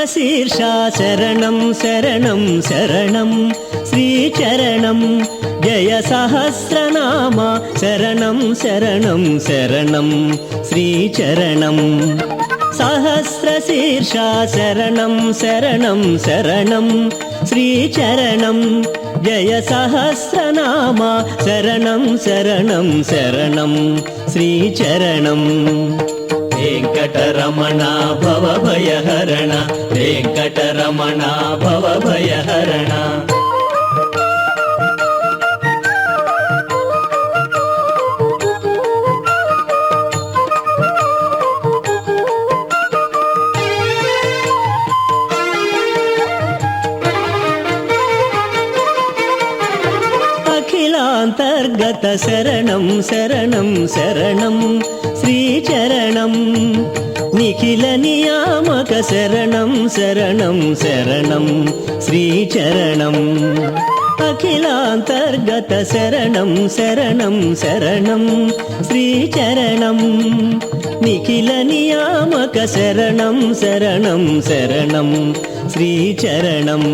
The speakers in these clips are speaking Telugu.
सहस्रशीर्षा शरणं शरणं शरणं श्रीचरणं जय सहस्रनामा शरणं शरणं शरणं श्रीचरणं सहस्रशीर्षा शरणं शरणं शरणं श्रीचरणं जय सहस्रनामा शरणं शरणं शरणं श्रीचरणं वेंकटरमण भवभयहरण वेंकटरमण भवभयहरण अखिलांतर्गत शरणं शरणं शरणं श्रीचरणं निखिल नियामक शरणं शरणं शरणं श्रीचरणं अखिलांतर्गत शरणं शरणं शरणं श्रीचरणं निखिल नियामक शरणं शरणं शरणं श्रीचरणं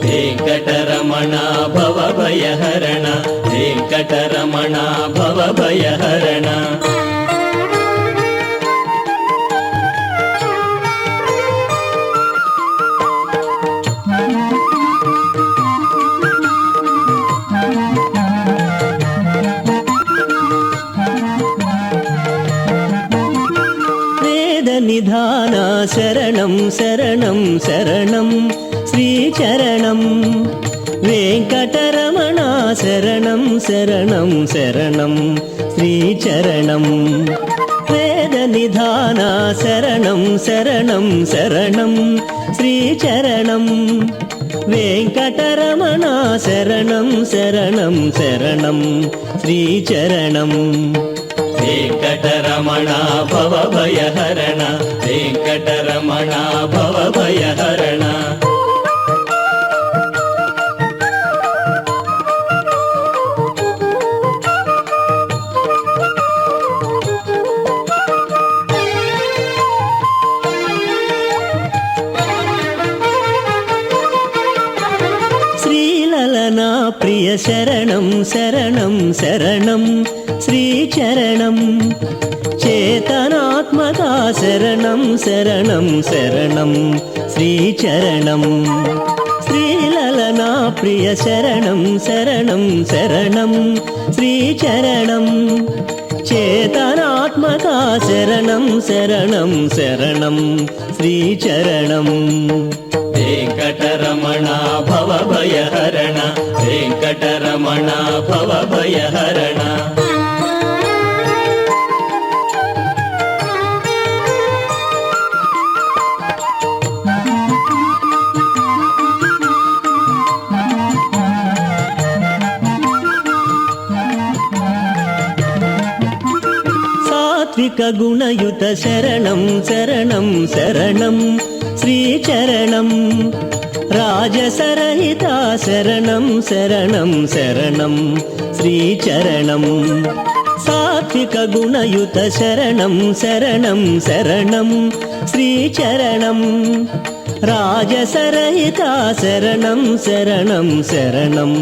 वेंकटरमण भवभयहरण वेंकटरमण भवभयहरण वेदनिधान शरणं शरणं शरणं श्रीचरणं वेंकटरमण शरणं शरणं शरणं श्रीचरणं वेदनिधान शरणं शरणं शरणं श्रीचरणं वेंकटरमण शरणं शरणं शरणं श्रीचरणं वेंकटरमण भवभयहरण वेंकटरमण भवभयहरण श्रीललना प्रिय शरणं शरणं शरणं श्रीचरणं चेतनात्मका शरणं शरणं शरणं श्रीचरणं श्रीललना प्रिय शरणं शरणं शरणं श्रीचरणं चेतनात्मका शरणं शरणं शरणं श्रीचरणं वेंकटरमण भवभयहरण वेंकटरमण भवभयहरण सात्विक गुणयुत शरणं शरणं शरणं श्रीचरणं राजसरहिता शरणं शरणं शरणं श्रीचरणं सात्विक गुणयुत शरणं शरणं शरणं श्रीचरणं राजसरहिता शरणं शरणं शरणं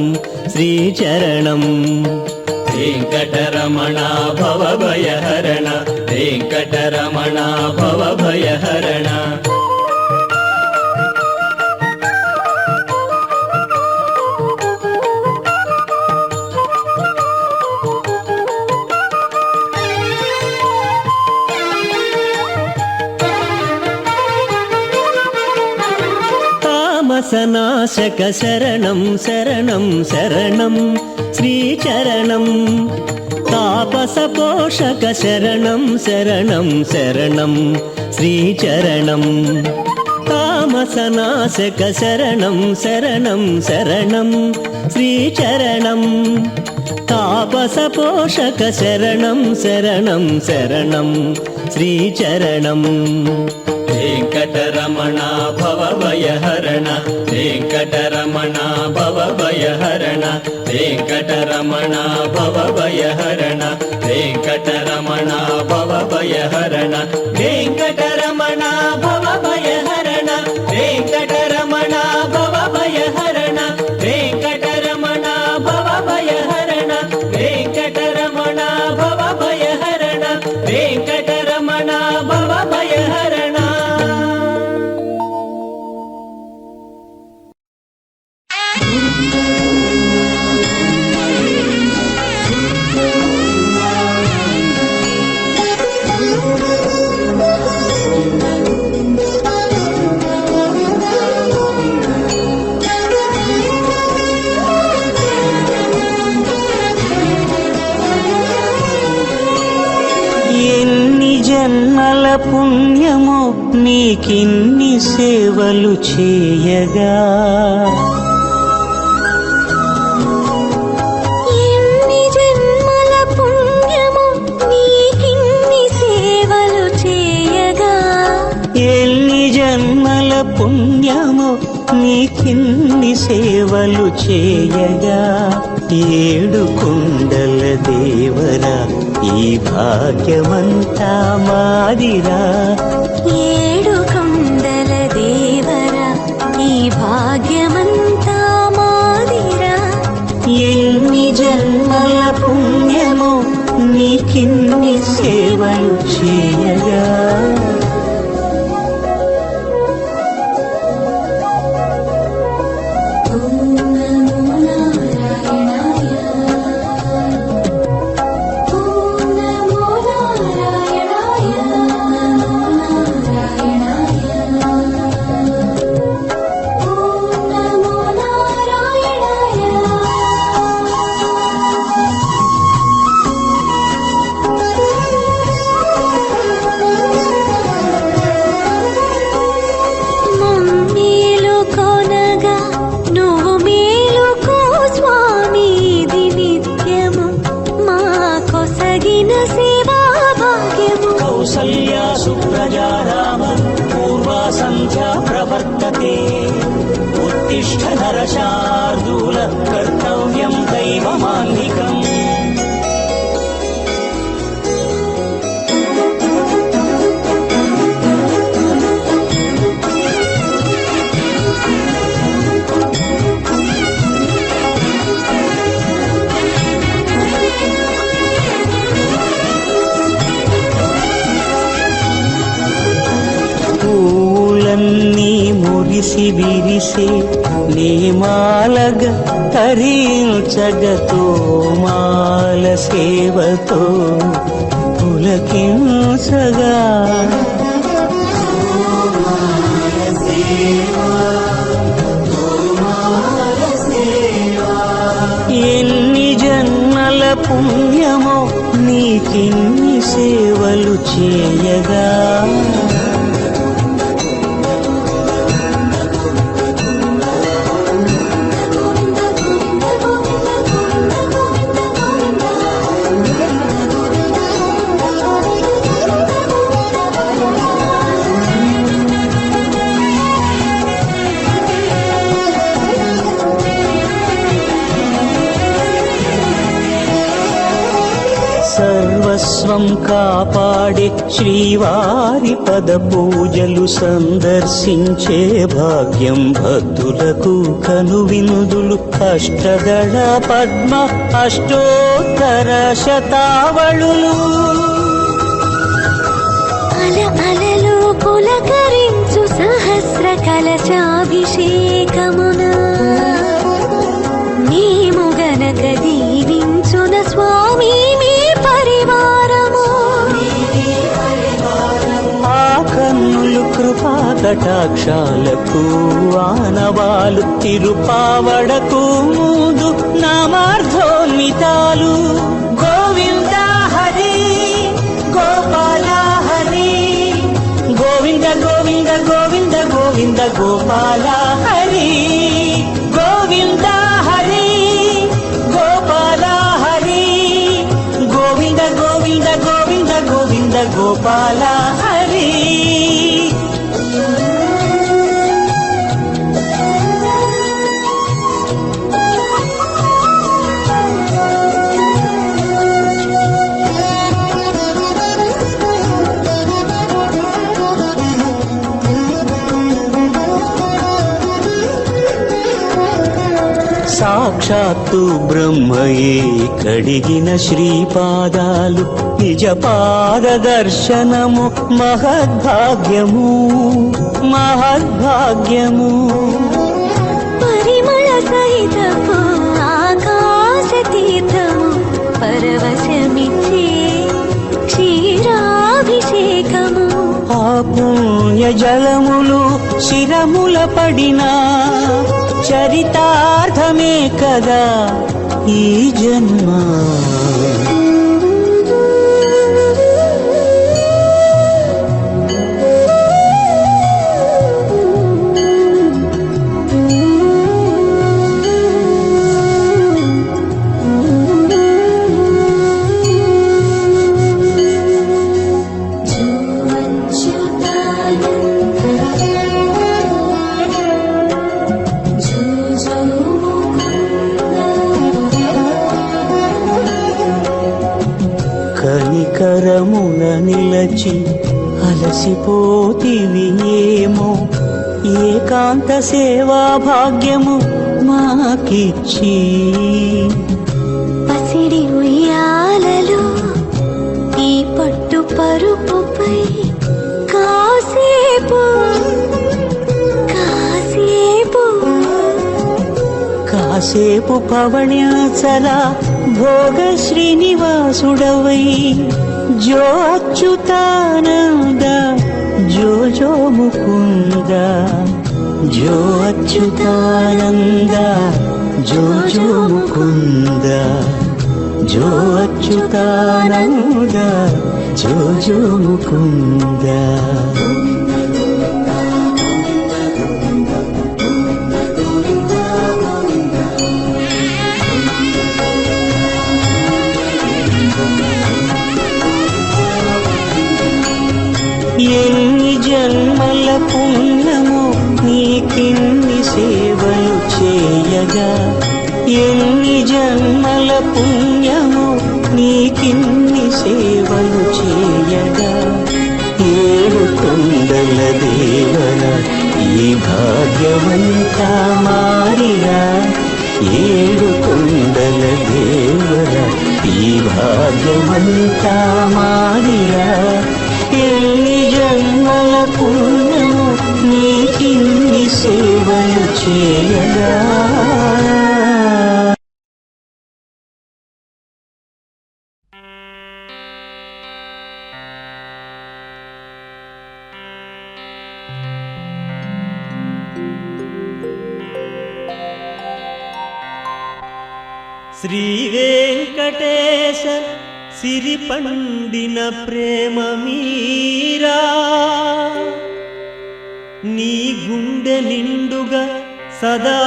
श्रीचरणं वेंकटरमण भवभयहरण वेंकटरमण भवभयहरण तामसनाशक शरणं शरणं शरणं श्रीचरणं तापसपोषक शरणं शरणं शरणं श्रीचरणं तामसनाशक शरणं शरणं शरणं श्रीचरणं तापसपोषक शरणं शरणं शरणं श्रीचरणं वेंकटरमण भवभयहरण वेंकटरमण भवभयहरण वेंकटरमण भवभयहरण वेंकटरमण भवभयहरण वेंकटरमण भवभयहरण వెంకటరమణ భవభయహరణ వెంకటరమణ భవభయహరణ వెంకటరమణ భవభయహరణ వెంకటరమణ భవభయహరణ. జన్మల పుణ్యము నీకిన్ని సేవలు చేయగా ఎన్ని జన్మల పుణ్యము నీకిన్ని సేవలు చేయగా ఎన్ని జన్మల పుణ్యము నీకిన్ని సేవలు చేయగా ఏడు కుండల దేవరా ఈ భాగ్యమంతా మాదిరా ఏడు కొండల దేవరా ఈ భాగ్యమంతా మాదిరా. ఎన్ని జన్మల పుణ్యము నీకిన్ని సేవలు చేయగా उत्तिष्ठ नरशार्दूल कर्तव्यं दैवमान्निकम्. మురిసి విరిసే నీమాలగ తరించగతో మాల సేవతో పులకించగా ఎన్ని జన్మల పుణ్యమో నీకిన్ని సేవలు చేయగా సర్వస్వం కాపాడే శ్రీవారి పద పూజలు సందర్శించే భాగ్యం భక్తులకు కనువినుదులు అష్టదళ పద్మ అష్టోత్తర శతావళులు అల అలలు పులకరించు సహస్ర కలశాభిషేకమున మేము గనక దీవించున స్వామి మీ పరివారము. ఆ కన్నులు కృపా కటాక్షాలకు ఆనవాలు తిరుపావడకు ముందు నామార్థోన్మితాలు గోవింద హరి గోపాల హరి గోవింద గోవింద గోవింద గోవింద గోపాల హరి గోవింద హరి గోపాల హరి గోవింద గోవింద గోవింద గోవింద గోపాల హరి. సాక్షాత్తు బ్రహ్మయే కడిగిన శ్రీపాదాలు నిజ పాద దర్శనము మహద్భాగ్యము మహద్భాగ్యము పరిమళ సహితపు ఆకాశ తీర్థము పరవశమిచ్చే క్షీరాభిషేకము ఆ పుణ్య జలములు శిరముల పడినా చరితార్థమే కదా ఈ జన్మ కనికరమున నిలచి అలసిపోతివి ఏమో ఏకాంత సేవా భాగ్యము మాకిచ్చి పసిడి ఉయ్యాలలో ఈ పట్టు పరుపుపై కాసేపు కాసేపు కాసేపు పవణ్యాచల భోగ శ్రీనివాసుడవై జో అచ్యుతానంద జో జో ముకుంద జో అచ్యుతానంద జో జో ముకుంద జో అచ్యుతానంద జో జో ముకుంద ఎన్ని జన్మల పుణ్యము నీకిన్ని సేవలు చేయగా ఎన్ని జన్మల పుణ్యము నీకిన్ని సేవలు చేయగా ఏడు కొండల దేవర ఈ భాగ్యవంతా మారిరా ఏడు కొండల దేవర ఈ భాగ్యవంతా మారిరా ఎన్ని జన్మల పుణ్యము నీకిన్ని సేవలు చేయగా శ్రీ వెంకటేశ సిరి పండిన ప్రేమ మీరా నీ గుండె నిండుగా సదా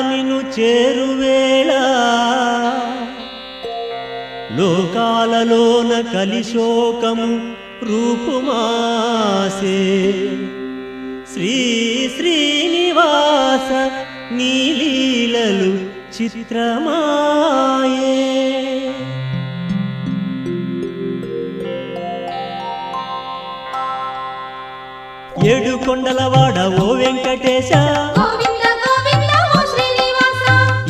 నిన్ను చేరువేళ లోకాలలోన కలిశోకము రూపుమాసే శ్రీ శ్రీనివాస నీ లీలలు చిత్రమాయే ఏడు కొండలవాడ ఓ వెంకటేశ గోవింద గోవింద ఓ శ్రీనివాస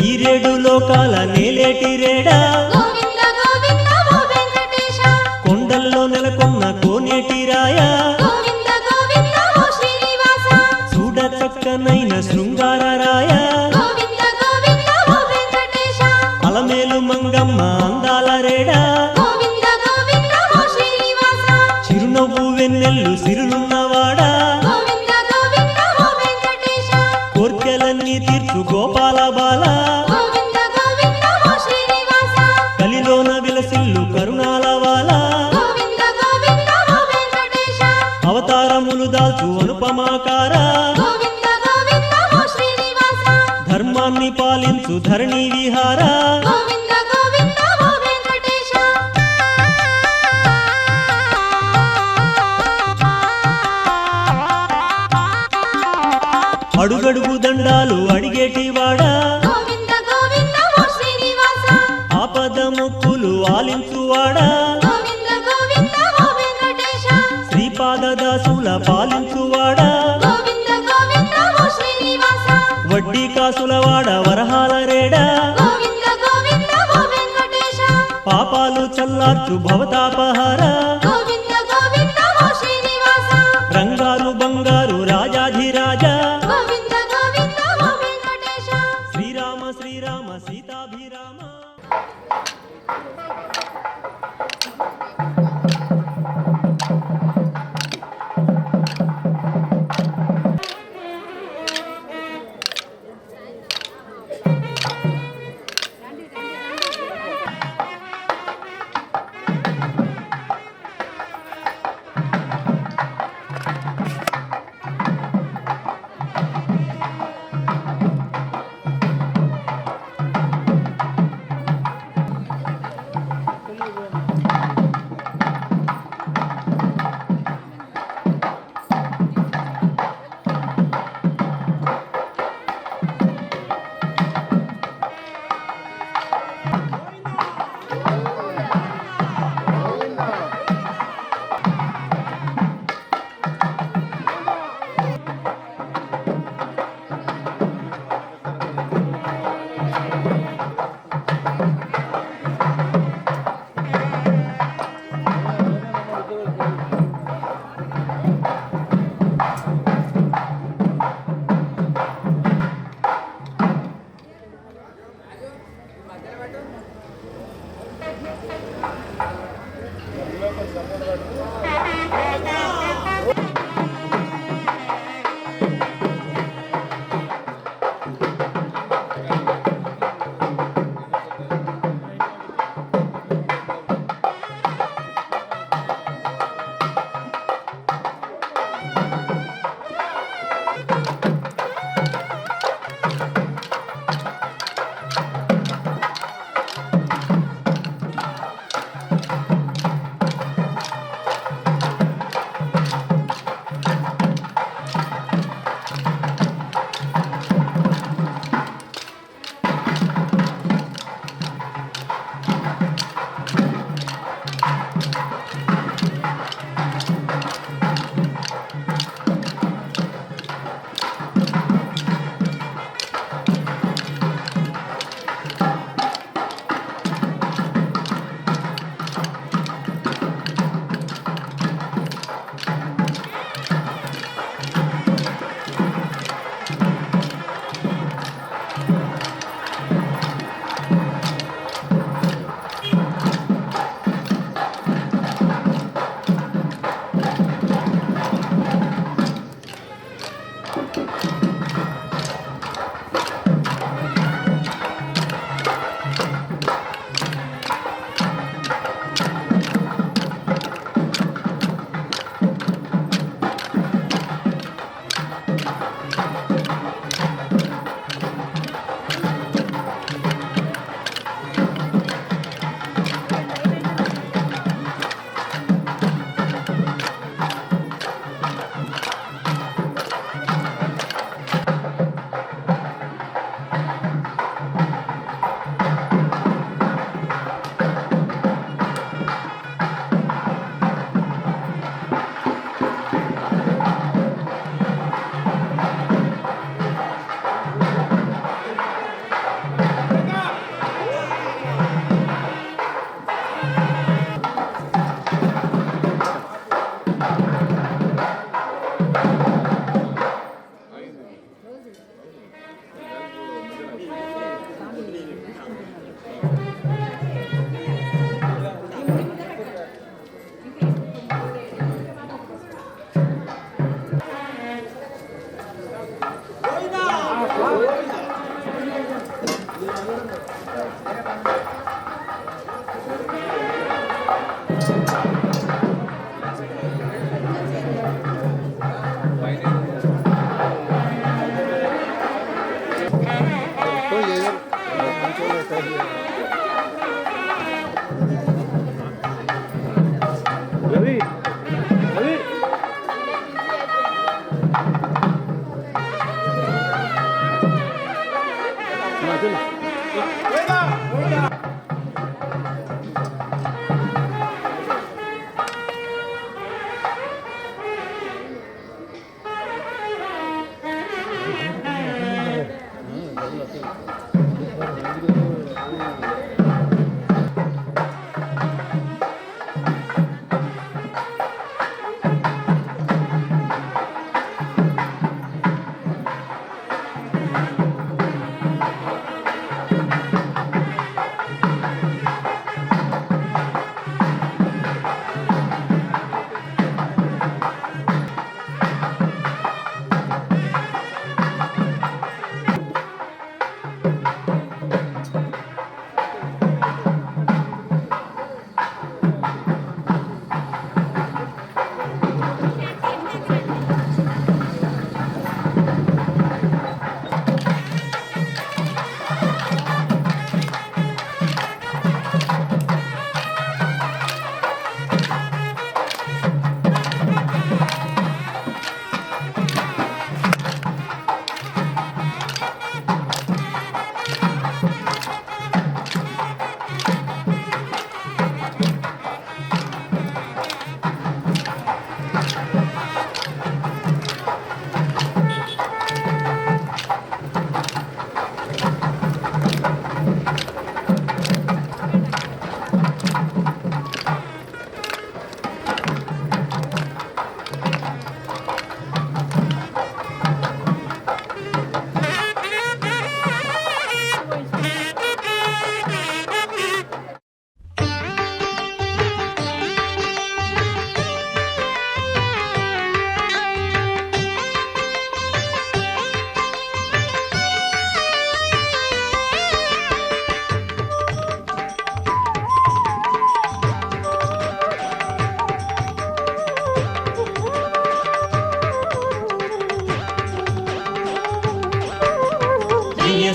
ఈ రేడు లోకాల నేలేటి రేడా గోవింద గోవింద ఓ వెంకటేశ కొండల్లో నెలకొన్న కోనేటి రాయా గోవింద గోవింద ఓ శ్రీనివాస చూడ చక్కనైన శృంగార రాయా గోవింద గోవింద ఓ వెంకటేశ అలమేలు మంగమ్మ అందాల రేడా గోవింద గోవింద ఓ శ్రీనివాస చిరునవ్వు వెన్నెల్లు సిరులున్నవాడా గోవింద గోవింద ఓ వెంకటేశ కోర్కెలన్నీ తీర్చు గోపాల బాల గోవింద గోవింద ఓ శ్రీనివాస కలిలోన విలసిల్లు కరుణాల వాల గోవింద గోవింద ఓ వెంకటేశ అవతారములు దాల్చు అనుపమాకార గోవింద గోవింద ఓ శ్రీనివాస ధర్మాన్ని పాలించు ధరణి విహార గోవింద గోవింద ఓ వెంకటేశ అడుగడుగు దండాలు అడిగేటివాడా గోవింద గోవింద ఓ శ్రీనివాస ఆపద మొక్కులు ఆలించువాడా గోవింద గోవింద ఓ వెంకటేశ శ్రీపాద దాసుల పాలించువాడా గోవింద గోవింద ఓ శ్రీనివాస వడ్డీ కాసులవాడ వరహాల రేడా గోవింద కావచ్చు భవతాపహార గోవింద గోవింద ఓ శ్రీనివాస రంగారు బంగారు రాజాధిరాజ గోవింద గోవింద ఓ వెంకటేశ శ్రీరామ శ్రీరామ సీతాభిరామ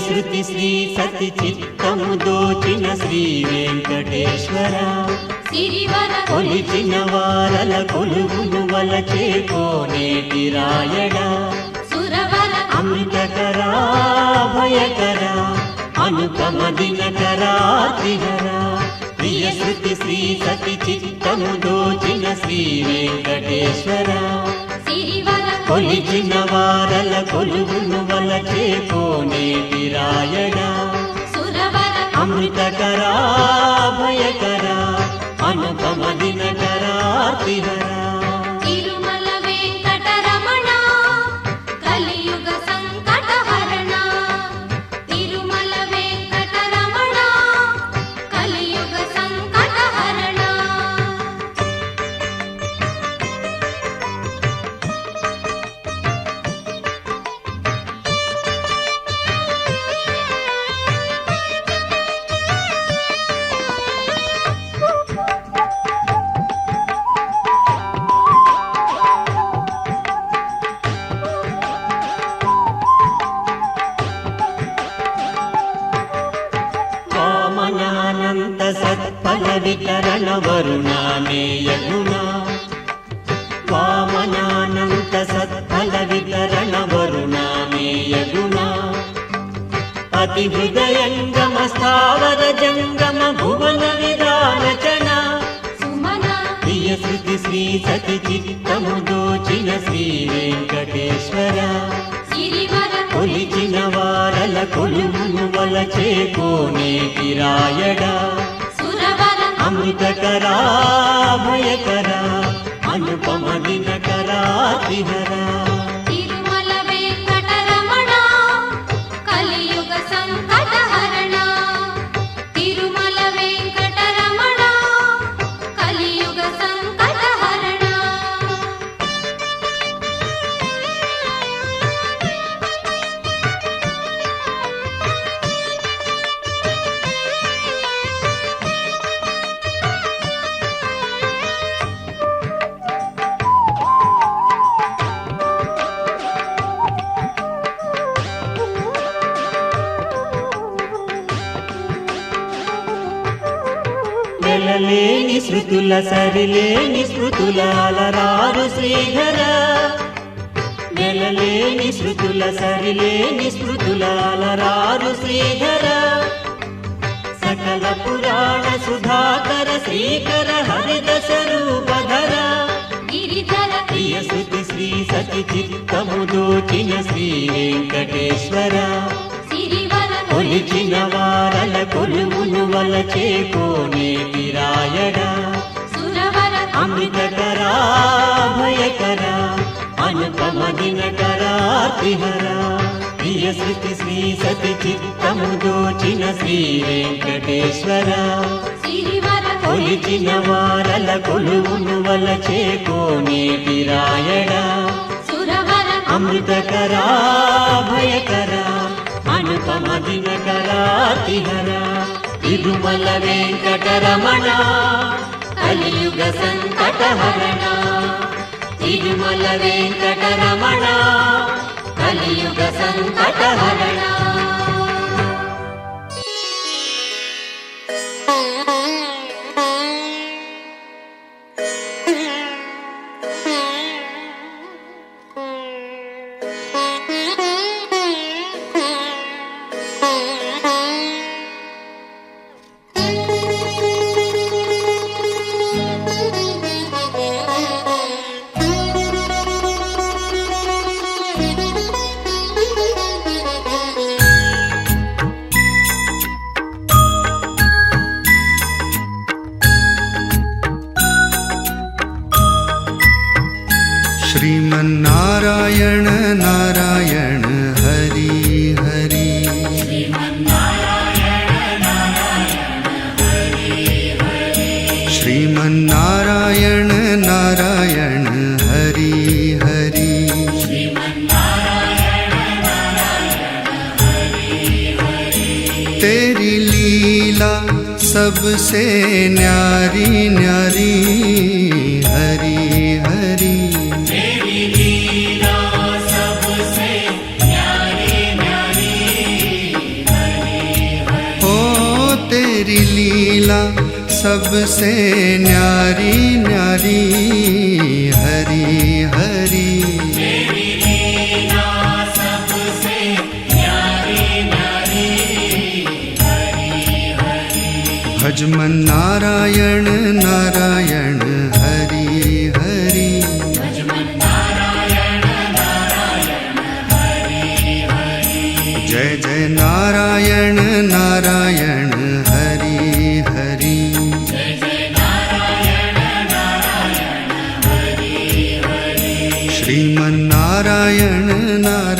శృతి శ్రీ సతి చిత్తము దోచిన శ్రీ వెంకటేశ్వర సిరివర కొలిచిన వారల కొలుగును వలచే కోనేటి రాయడా సురవర అమృతకరా భయకరా అనుపమ దినకరా త్రిహరా ప్రియ శృతి శ్రీ సతి చిత్తము దోచిన శ్రీ వెంకటేశ్వర సిరివర కొలిచిన వారల కొలుగును వలచే కోనేటి రాయడా సురవర అమృతకరా భయకరా అనుపమ దినకరా త్రిహరా తిరుమల వెంకటరమణ కలియుగ సంకటహరణ తిరుమల వెంకటరమణ కలియుగ సంకటహరణ వామనానంత సత్ఫల వితరణ వరుణామే యగునా వామనానంత సత్ఫల వితరణ వరుణామే యగునా అతి హృదయంగమ స్థావర జంగమ భువన విధానచన సుమన ప్రియ శృతి శ్రీ సతి చిత్తము దోచిన శ్రీ వెంకటేశ్వర సిరివర కొలిచిన వారల కొలువును వలచే కోనేటి రాయడా సురవర అమృతకరా భయకరా అనుపమ దినకరా త్రిహరా తిరుమల వెంకటరమణ కలియుగ సంకటహరణ తిరుమల వెంకటరమణ కలియుగ సంకటహరణ వెలలేని శృతుల సరిలేని శృతుల అలరారు శ్రీధర వెలలేని శృతుల సరిలేని శృతుల అలరారు శ్రీధర సకల పురాణ సుధాకర శ్రీకర హరిదశ రూపధర గిరిధర ప్రియ శృతి శ్రీ సతి చిత్తము దోచిన శ్రీ వెంకటేశ్వర సిరివర కొలిచిన వారల కొలువును వలచే కోనేటి రాయడా సురవర అమృతకరా భయకరా అనుపమ దినకరా త్రిహరా ప్రియ శృతి శ్రీ సతి చిత్తము దోచిన శ్రీ వెంకటేశ్వర సిరివర కొలిచిన వారల కొలువును వలచే కోనేటి రాయడా సురవర అమృతకరా భయకరా అనుపమ దినకరా త్రిహరా తిరుమల వెంకటరమణ కలియుగ సంకటహరణ తిరుమల వెంకటరమణ కలియుగ సంకటహరణ श्रीमन्नारायण नारायण हरि हरि श्रीमन्नारायण नारायण हरि हरि तेरी लीला सबसे न्यारी न्यारी हरि हरि लीला सबसे न्यारी न्यारी हरि हरि भजमन नारायण नारायण हरि हरि जय जय नारायण नारायण हरि हरि श्रीमन नारायण नारायण